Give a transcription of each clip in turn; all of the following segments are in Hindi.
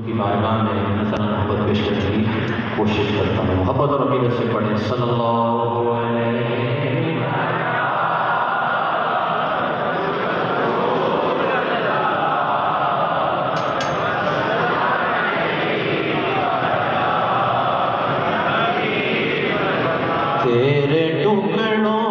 की बारगाह में नज़र मोहब्बत पेश करने की कोशिश करता हूँ। मोहब्बत और अकीदत से पढ़ें सल्लल्लाहु अलैहि तेरे टुकड़ों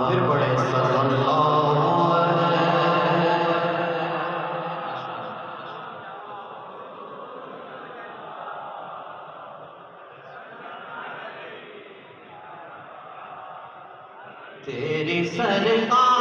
फिर बड़े सल्लल्लाहु तेरी सरकार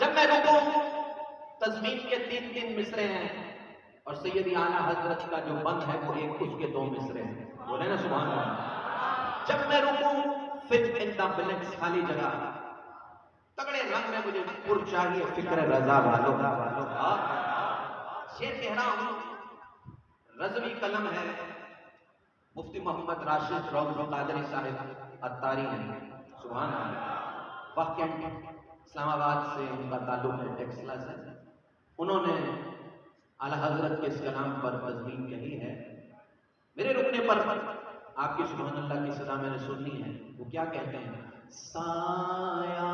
जब मैं रुकूं, तस्मीन के 3-3 मिसरे हैं और सैयदी आला हजरत का जो बंद है वो एक उसके 2 मिसरे हैं। बोले ना सुभान अल्लाह। जब मैं रुकूं फिर इन द ब्लैंक्स खाली जगह, तगड़े रंग में मुझे पुर चाहिए फिक्र रजा वालों। शेर कह रहा हूं, रज़वी कलम है, मुफ्ती मोहम्मद राशिद रऊफ कादरी साहिब अत्तारी हैं, सुभान अल्लाह। वाकई इस्लामाबाद से उनका ताल्लुक है, टेक्सला से। उन्होंने आला हजरत के इस कलाम पर तज़मीन कही है। मेरे रुकने पर आपकी सुभान अल्लाह की सदा मैंने सुननी है। वो क्या कहते हैं? साया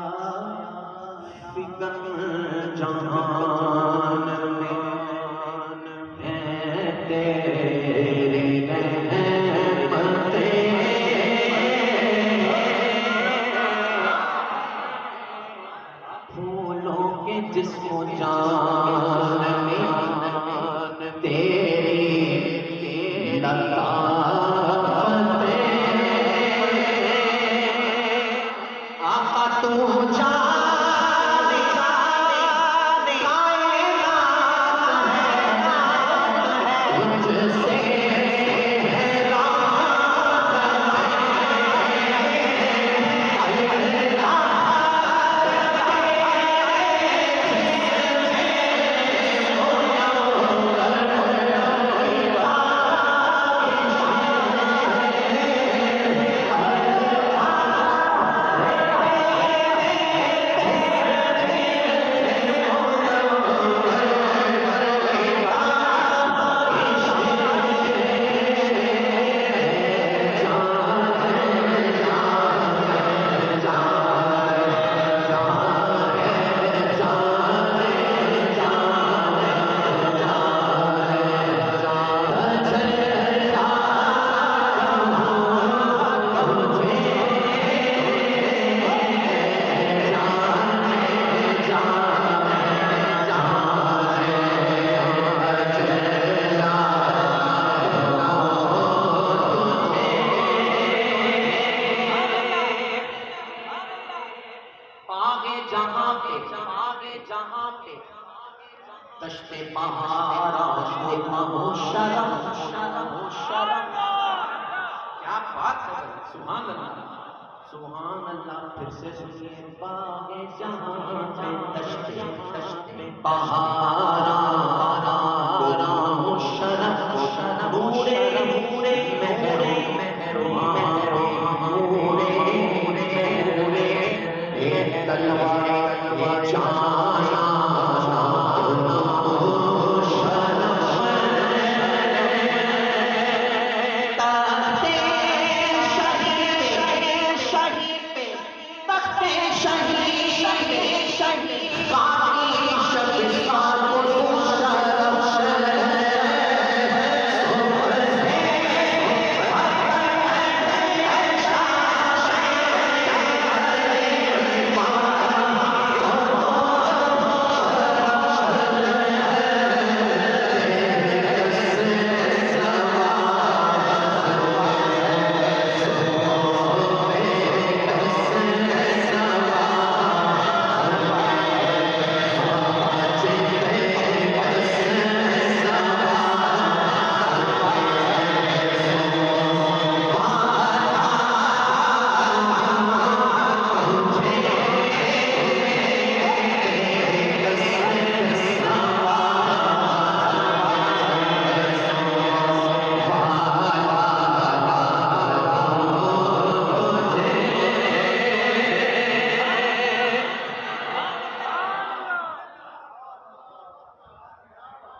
फिगन जहान में है तेरी रहमतें, फूलों के जिस्मो जान में तेरी लताफतें, आका तू जाने तुझसे दश्ते पहाड़ा क्या बात है, सुभान अल्लाह सुभान अल्लाह। फिर से सुनिए, बागे जहां पे दश्ते पहाड़ा शरफ नूरे नूरे मेहरे एक तलवार जाना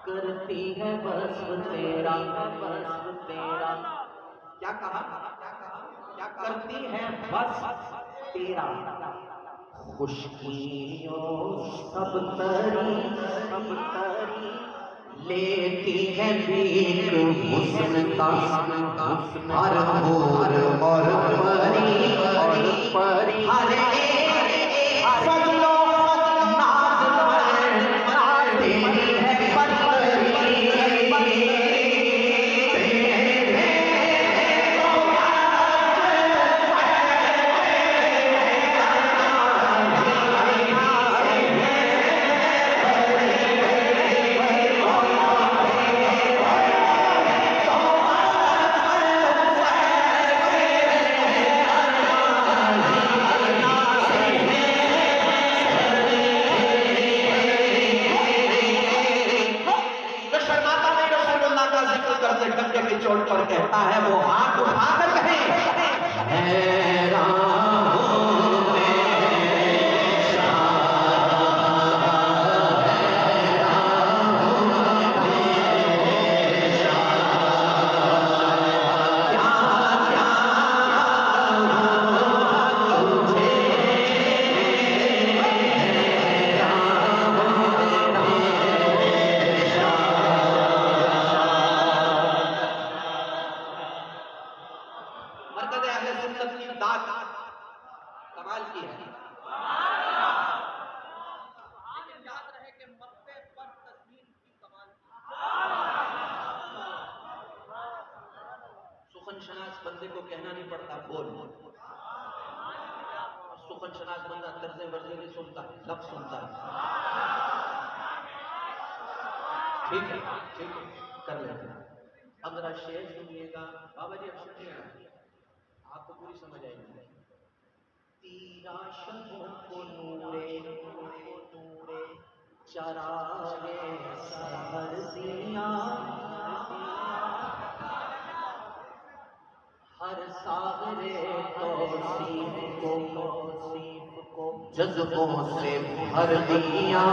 करती है बस तेरा क्या कहा क्या करती है बस तेरा खुशकियों सब तरी लेती है भीख हुस्न का हर मोर और परी हरे फजलो कहता है वो हाथ उठाकर कहे हैरान कमाल की है। लेकिन याद रहे कि मक्के पर तस्वीर की कमाल। सुखन शनास बंदे को कहना नहीं पड़ता बोल, सुखन शनास बंदा तर्ज़े वर्ज़े नहीं सुनता, लफ्ज़ सुनता है। ठीक है कर लेते हैं। अब जरा शेर सुनिएगा बाबा जी, अब सुनिएगा आपको पूरी समझ आएगी। तेरा शबों को नूरे चरागे सरदियां, हर सागरे तौसीफ को जज्बों से भर दिया।